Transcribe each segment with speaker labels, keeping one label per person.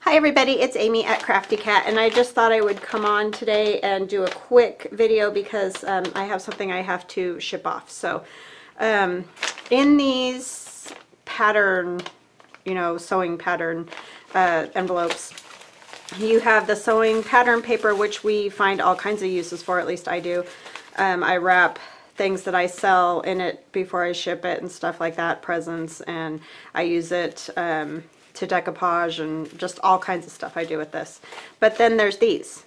Speaker 1: Hi everybody, it's Amy at Crafty Cat, and I just thought I would come on today and do a quick video because I have something I have to ship off. So in these pattern, sewing pattern envelopes, you have the sewing pattern paper, which we find all kinds of uses for, at least I do. I wrap things that I sell in it before I ship it and stuff like that, presents, and I use it to decoupage and just all kinds of stuff I do with this. But then there's these,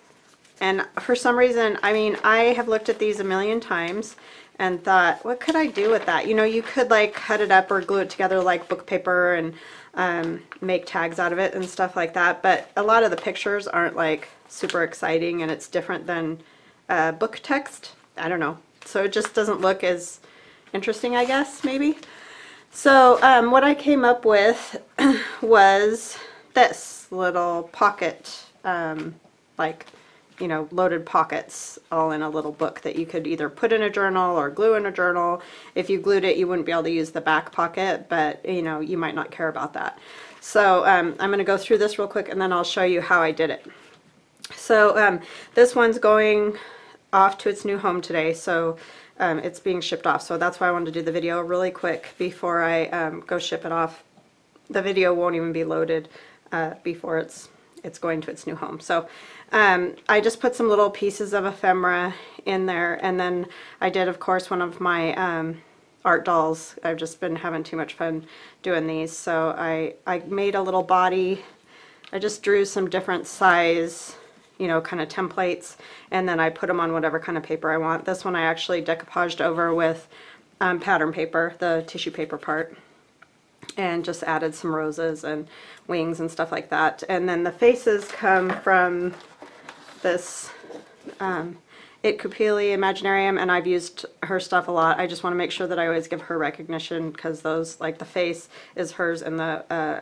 Speaker 1: and for some reason, I have looked at these a million times and thought, what could I do with that? You could like cut it up or glue it together like book paper and make tags out of it and stuff like that, but a lot of the pictures aren't like super exciting, and it's different than book text. I don't know, so it just doesn't look as interesting, I guess, maybe. So what I came up with was this little pocket, loaded pockets all in a little book that you could either put in a journal or glue in a journal. If you glued it, you wouldn't be able to use the back pocket, but you might not care about that. So I'm going to go through this real quick and then I'll show you how I did it. So this one's going off to its new home today, so it's being shipped off, so that's why I wanted to do the video really quick before I go ship it off. The video won't even be loaded before it's going to its new home. So I just put some little pieces of ephemera in there, and then I did, of course, one of my art dolls. I've just been having too much fun doing these, so I made a little body. I just drew some different size kind of templates, and then I put them on whatever kind of paper I want. This one I actually decoupaged over with pattern paper, the tissue paper part, and just added some roses and wings and stuff like that. And then the faces come from this It Kupili Imaginarium, and I've used her stuff a lot. I just want to make sure that I always give her recognition, because those, like the face is hers and the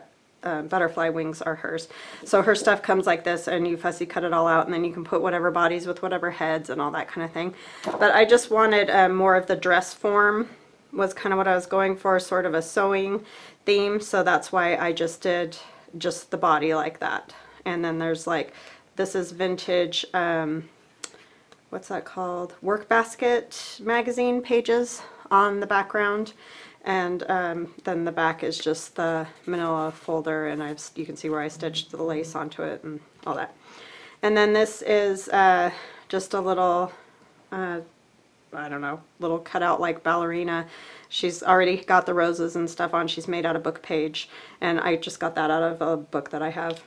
Speaker 1: butterfly wings are hers. So her stuff comes like this, and you fussy cut it all out, and then you can put whatever bodies with whatever heads and all that kind of thing. But I just wanted more of the dress form, was kind of what I was going for, sort of a sewing theme, so that's why I just did just the body like that. And then there's like, this is vintage, what's that called? Work Basket magazine pages on the background. And then the back is just the manila folder, and you can see where I stitched the lace onto it and all that. And then this is just a little, I don't know, little cutout like ballerina. She's already got the roses and stuff on. She's made out of book page, and I just got that out of a book that I have.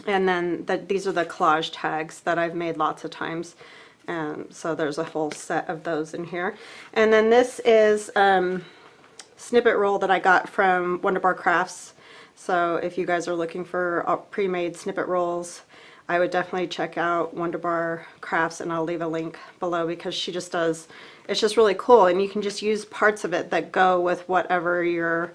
Speaker 1: And then these are the collage tags that I've made lots of times. So there's a whole set of those in here. And then this is snippet roll that I got from Wonderbar Crafts. So if you guys are looking for pre-made snippet rolls, I would definitely check out Wonderbar Crafts, and I'll leave a link below, because she just does, it's just really cool, and you can just use parts of it that go with whatever your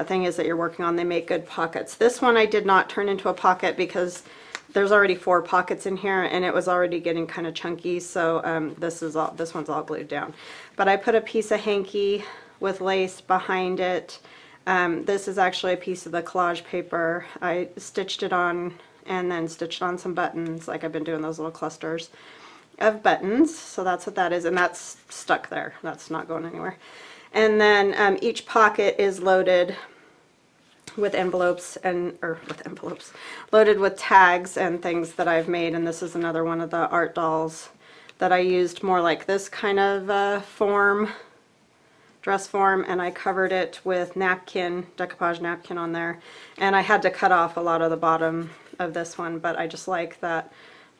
Speaker 1: thing is that you're working on. They make good pockets. This one I did not turn into a pocket because there's already 4 pockets in here, and it was already getting kind of chunky, so this one's all glued down. But I put a piece of hanky with lace behind it. This is actually a piece of the collage paper. I stitched it on and then stitched on some buttons, like I've been doing those little clusters of buttons. So that's what that is, and that's stuck there. That's not going anywhere. And then each pocket is loaded with envelopes, loaded with tags and things that I've made. And this is another one of the art dolls that I used more like this kind of form, dress form, and I covered it with napkin, decoupage napkin on there. And I had to cut off a lot of the bottom of this one, but I just like that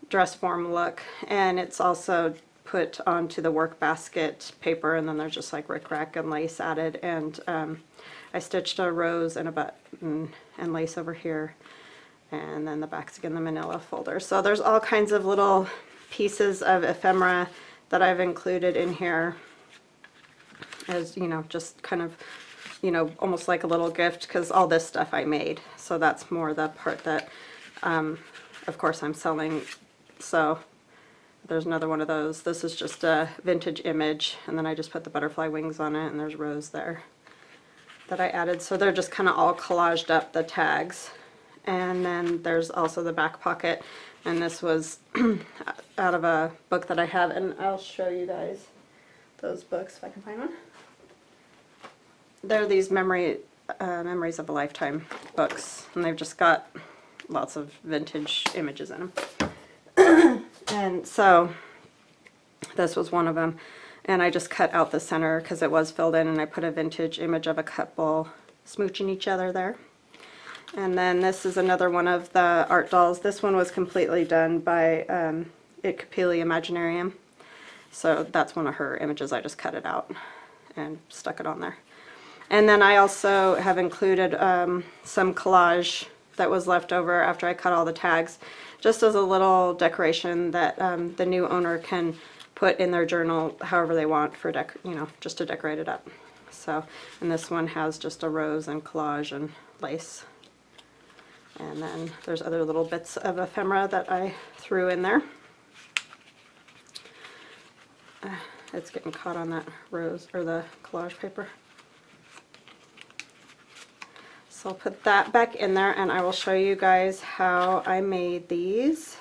Speaker 1: dress form look. And it's also put onto the work basket paper, and then there's just like rickrack and lace added. And I stitched a rose and a button and lace over here, and then the back's again the manila folder. So there's all kinds of little pieces of ephemera that I've included in here as, just kind of, almost like a little gift, because all this stuff I made. So that's more the part that, of course, I'm selling. So there's another one of those. This is just a vintage image, and then I just put the butterfly wings on it, and there's rose there that I added. So they're just kind of all collaged up, the tags. And then there's also the back pocket, and this was out of a book that I have, and I'll show you guys those books if I can find one. They're these Memories of a Lifetime books, and they've just got lots of vintage images in them. And so this was one of them, and I just cut out the center because it was filled in, and I put a vintage image of a couple smooching each other there. And then this is another one of the art dolls. This one was completely done by Itkapili Imaginarium. So that's one of her images. I just cut it out and stuck it on there. And then I also have included some collage that was left over after I cut all the tags, just as a little decoration that the new owner can put in their journal however they want for just to decorate it up. So, and this one has just a rose and collage and lace. And then there's other little bits of ephemera that I threw in there. It's getting caught on that rose or the collage paper. So I'll put that back in there, and I will show you guys how I made these.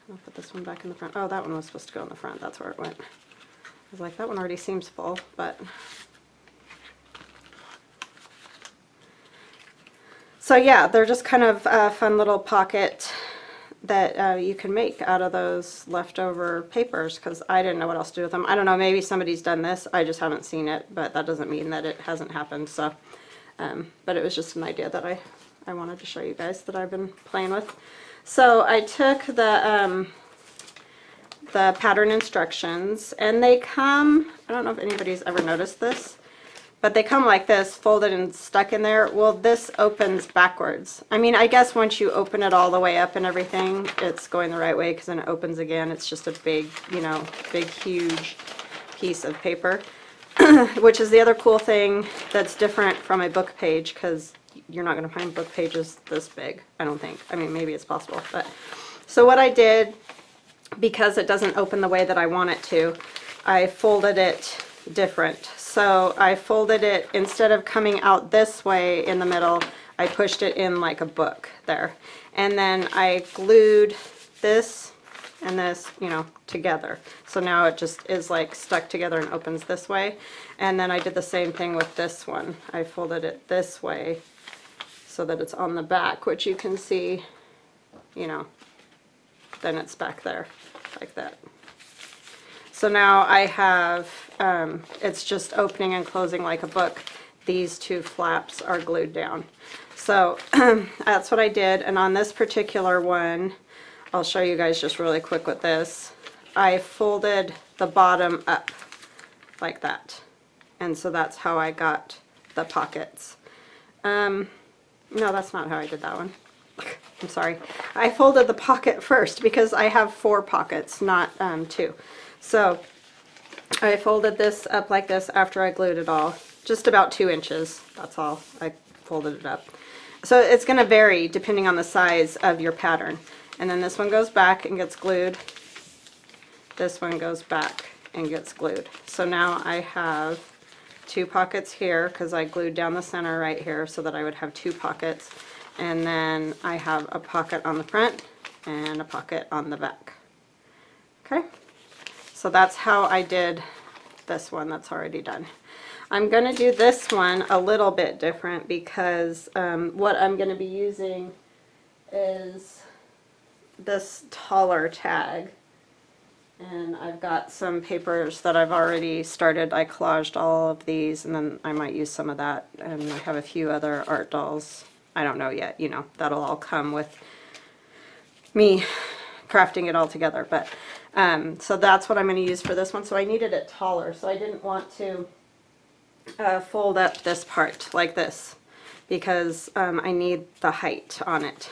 Speaker 1: I'll put this one back in the front. Oh, that one was supposed to go in the front. That's where it went. I was like, that one already seems full, but... So yeah, they're just kind of a fun little pocket that you can make out of those leftover papers, because I didn't know what else to do with them. I don't know, maybe somebody's done this, I just haven't seen it, but that doesn't mean that it hasn't happened. So, but it was just an idea that I wanted to show you guys that I've been playing with. So I took the pattern instructions, and they come, I don't know if anybody's ever noticed this, but they come like this, folded and stuck in there. Well, this opens backwards. I mean, I guess once you open it all the way up and everything, it's going the right way, because then it opens again. It's just a big, big, huge piece of paper, which is the other cool thing that's different from a book page, because you're not going to find book pages this big, I don't think. I mean, maybe it's possible. But so what I did, because it doesn't open the way that I want it to, I folded it different. So I folded it, instead of coming out this way in the middle, I pushed it in like a book there. And then I glued this and this, together. So now it just is like stuck together and opens this way. And then I did the same thing with this one. I folded it this way so that it's on the back, which you can see, then it's back there like that. So now I have, it's just opening and closing like a book. These two flaps are glued down. So that's what I did. And on this particular one, I'll show you guys just really quick with this. I folded the bottom up like that. And so that's how I got the pockets. No, that's not how I did that one. I'm sorry. I folded the pocket first because I have 4 pockets, not 2. So I folded this up like this after I glued it all, just about 2 inches, that's all. I folded it up. So it's going to vary depending on the size of your pattern. And then this one goes back and gets glued. This one goes back and gets glued. So now I have 2 pockets here because I glued down the center right here so that I would have 2 pockets. And then I have a pocket on the front and a pocket on the back. Okay? So that's how I did this one that's already done. I'm going to do this one a little bit different because what I'm going to be using is this taller tag. And I've got some papers that I've already started. I collaged all of these, and then I might use some of that. And I have a few other art dolls. I don't know yet, that'll all come with me crafting it all together. But so that's what I'm going to use for this one. So I needed it taller, so I didn't want to fold up this part like this because I need the height on it.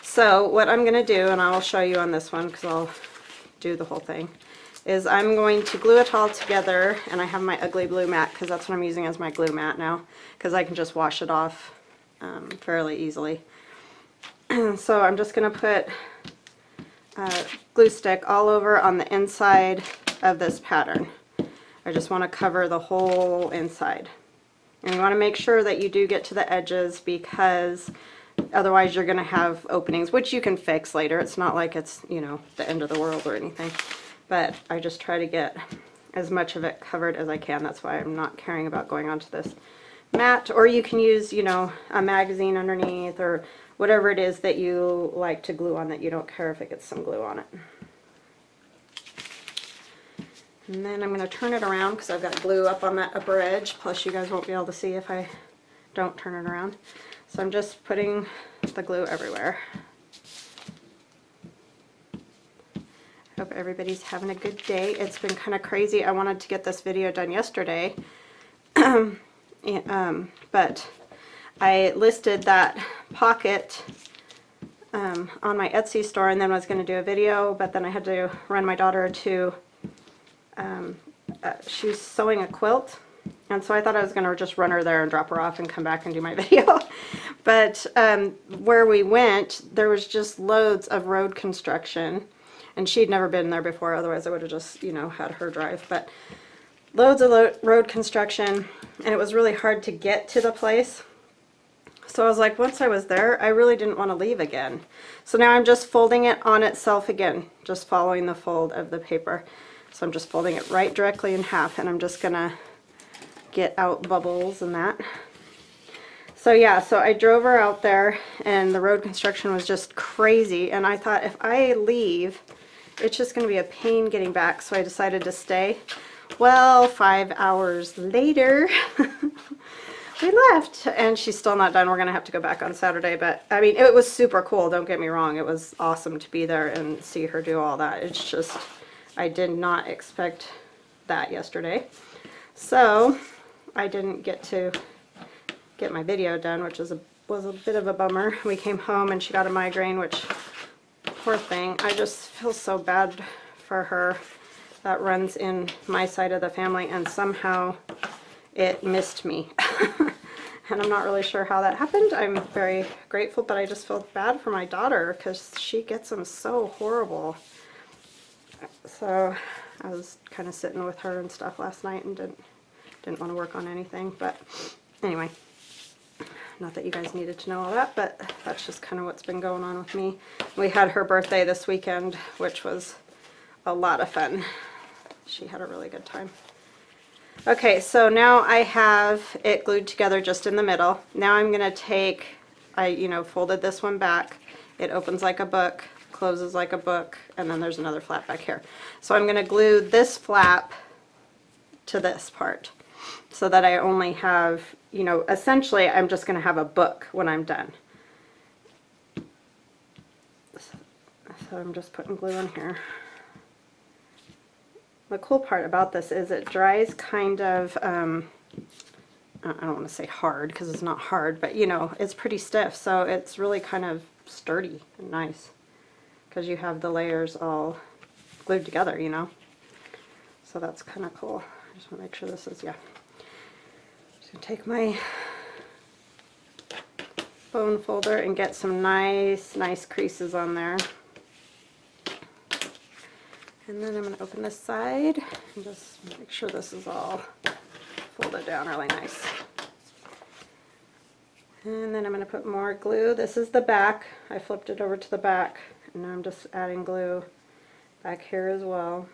Speaker 1: So what I'm going to do, and I will show you on this one because I'll do the whole thing, is I'm going to glue it all together, and I have my ugly blue mat because that's what I'm using as my glue mat now because I can just wash it off fairly easily. So I'm just going to put glue stick all over on the inside of this pattern. I just want to cover the whole inside. And you want to make sure that you do get to the edges, because otherwise you're going to have openings, which you can fix later. It's not like it's, you know, the end of the world or anything. But I just try to get as much of it covered as I can. That's why I'm not caring about going onto this mat. Or you can use, you know, a magazine underneath, or whatever it is that you like to glue on that you don't care if it gets some glue on it. And then I'm going to turn it around because I've got glue up on that upper edge, plus you guys won't be able to see if I don't turn it around. So I'm just putting the glue everywhere. Hope everybody's having a good day. It's been kind of crazy. I wanted to get this video done yesterday, but I listed that pocket on my Etsy store, and then was going to do a video, but then I had to run my daughter to, she's sewing a quilt, and so I thought I was going to just run her there and drop her off and come back and do my video. But where we went, there was just loads of road construction, and she'd never been there before, otherwise I would have just, you know, had her drive. But loads of road construction, and it was really hard to get to the place. So I was like, once I was there, I really didn't want to leave again. So now I'm just folding it on itself again, just following the fold of the paper. So I'm just folding it right directly in half, and I'm just gonna get out bubbles and that. So yeah, so I drove her out there, and the road construction was just crazy, and I thought if I leave, it's just gonna be a pain getting back, so I decided to stay. Well, 5 hours later, we left, and she's still not done. We're gonna have to go back on Saturday, but I mean, it was super cool, don't get me wrong. It was awesome to be there and see her do all that. It's just, I did not expect that yesterday. So I didn't get to get my video done, which was a bit of a bummer. We came home and she got a migraine, which, poor thing. I just feel so bad for her. That runs in my side of the family, and somehow it missed me. And I'm not really sure how that happened. I'm very grateful, but I just feel bad for my daughter because she gets them so horrible. So I was kind of sitting with her and stuff last night and didn't want to work on anything. But anyway, not that you guys needed to know all that, but that's just kind of what's been going on with me. We had her birthday this weekend, which was a lot of fun. She had a really good time. Okay, so now I have it glued together just in the middle. Now I'm going to take, I folded this one back. It opens like a book, closes like a book, and then there's another flap back here. So I'm going to glue this flap to this part so that I only have, essentially I'm just going to have a book when I'm done. So I'm just putting glue in here. The cool part about this is it dries kind of, I don't want to say hard because it's not hard, but it's pretty stiff, so it's really kind of sturdy and nice because you have the layers all glued together, So that's kind of cool. I just want to make sure this is, yeah. Just going to take my bone folder and get some nice creases on there. And then I'm going to open this side and just make sure this is all folded down really nice. And then I'm going to put more glue. This is the back. I flipped it over to the back, and now I'm just adding glue back here as well.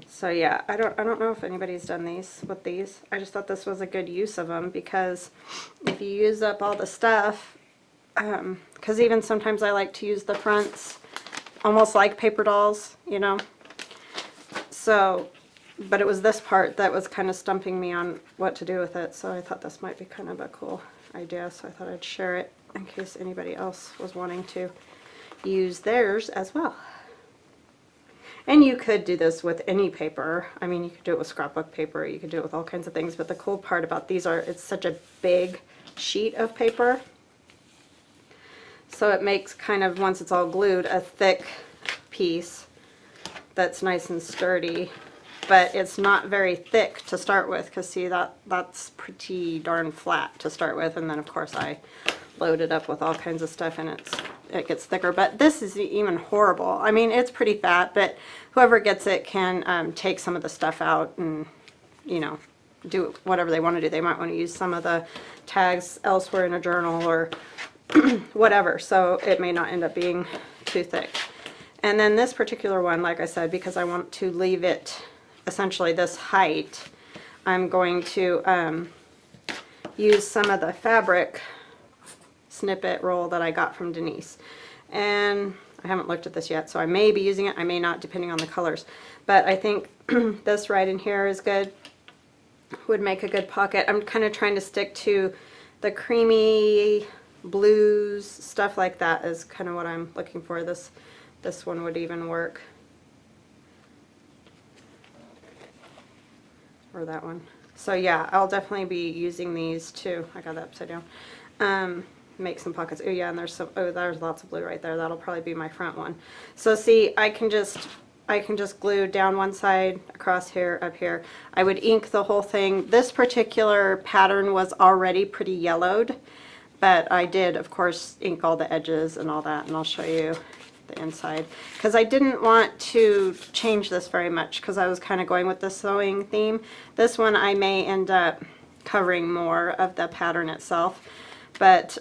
Speaker 1: So yeah, I don't know if anybody's done these with these. I just thought this was a good use of them, because if you use up all the stuff, because even sometimes I like to use the fronts almost like paper dolls, So, but it was this part that was kind of stumping me on what to do with it, so I thought this might be kind of a cool idea, so I thought I'd share it in case anybody else was wanting to use theirs as well. And you could do this with any paper. I mean, you could do it with scrapbook paper, you could do it with all kinds of things, but the cool part about these are it's such a big sheet of paper. So it makes kind of, once it's all glued, a thick piece that's nice and sturdy, but it's not very thick to start with, because see, that's pretty darn flat to start with, and then of course I loaded up with all kinds of stuff and it gets thicker. But this is even horrible. I mean, it's pretty fat, but whoever gets it can take some of the stuff out and, you know, do whatever they want to do. They might want to use some of the tags elsewhere in a journal or whatever, so it may not end up being too thick. And then this particular one, like I said, because I want to leave it essentially this height, I'm going to use some of the fabric snippet roll that I got from Denise. And I haven't looked at this yet, so I may be using it, I may not, depending on the colors. But I think this right in here is good, would make a good pocket. I'm kind of trying to stick to the creamy blues, stuff like that is kind of what I'm looking for. This one would even work. Or that one. So yeah, I'll definitely be using these too. I got that upside down. Make some pockets. Oh yeah, and there's some, oh, there's lots of blue right there. That'll probably be my front one. So see, I can just glue down one side, across here, up here. I would ink the whole thing. This particular pattern was already pretty yellowed, but I did, of course, ink all the edges and all that, and I'll show you the inside. Because I didn't want to change this very much because I was kind of going with the sewing theme. This one I may end up covering more of the pattern itself, but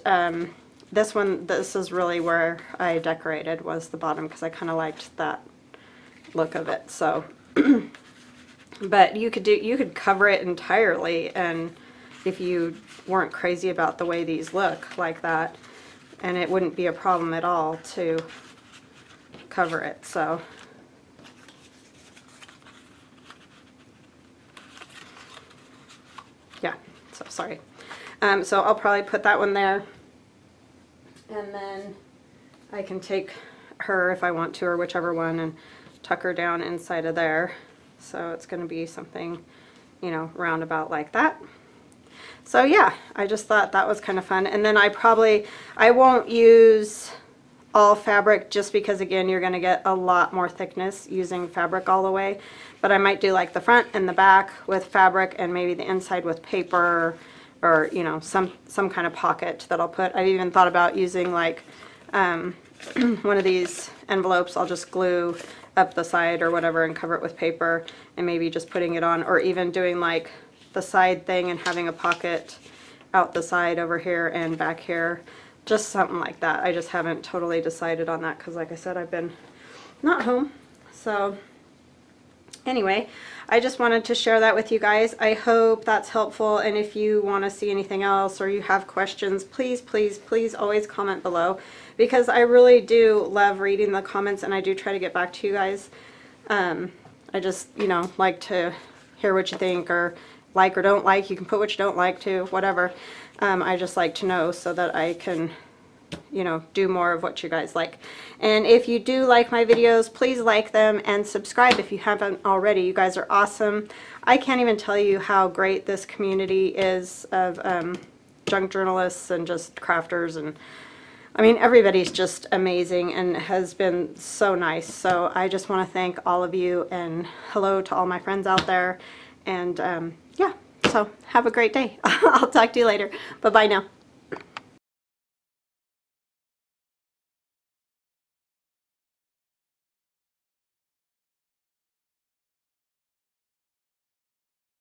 Speaker 1: this one, this is really where I decorated, was the bottom, because I kind of liked that look of it. So but you could cover it entirely, and if you weren't crazy about the way these look like that, and it wouldn't be a problem at all to cover it. So yeah, so sorry. So I'll probably put that one there, and then I can take her if I want to, or whichever one, and tuck her down inside of there. So it's going to be something, you know, roundabout like that. So yeah, I just thought that was kind of fun. And then I won't use all fabric, just because again you're going to get a lot more thickness using fabric all the way. But I might do like the front and the back with fabric, and maybe the inside with paper, or you know, some kind of pocket that I'll put. I've even thought about using like one of these envelopes. I'll just glue up the side or whatever and cover it with paper, and maybe just putting it on, or even doing like the side thing and having a pocket out the side over here and back here, just something like that. I just haven't totally decided on that because, like I said, I've been not home. So anyway, I just wanted to share that with you guys. I hope that's helpful, and if you want to see anything else or you have questions, please, please, please always comment below, because I really do love reading the comments, and I do try to get back to you guys. I just, you know, like to hear what you think, or like or don't like. You can put what you don't like to, whatever. I just like to know so that I can, you know, do more of what you guys like. And if you do like my videos, please like them and subscribe if you haven't already. You guys are awesome. I can't even tell you how great this community is of junk journalists and just crafters, and I mean, everybody's just amazing and has been so nice. So I just want to thank all of you, and hello to all my friends out there. And yeah, so have a great day. I'll talk to you later. Bye-bye now.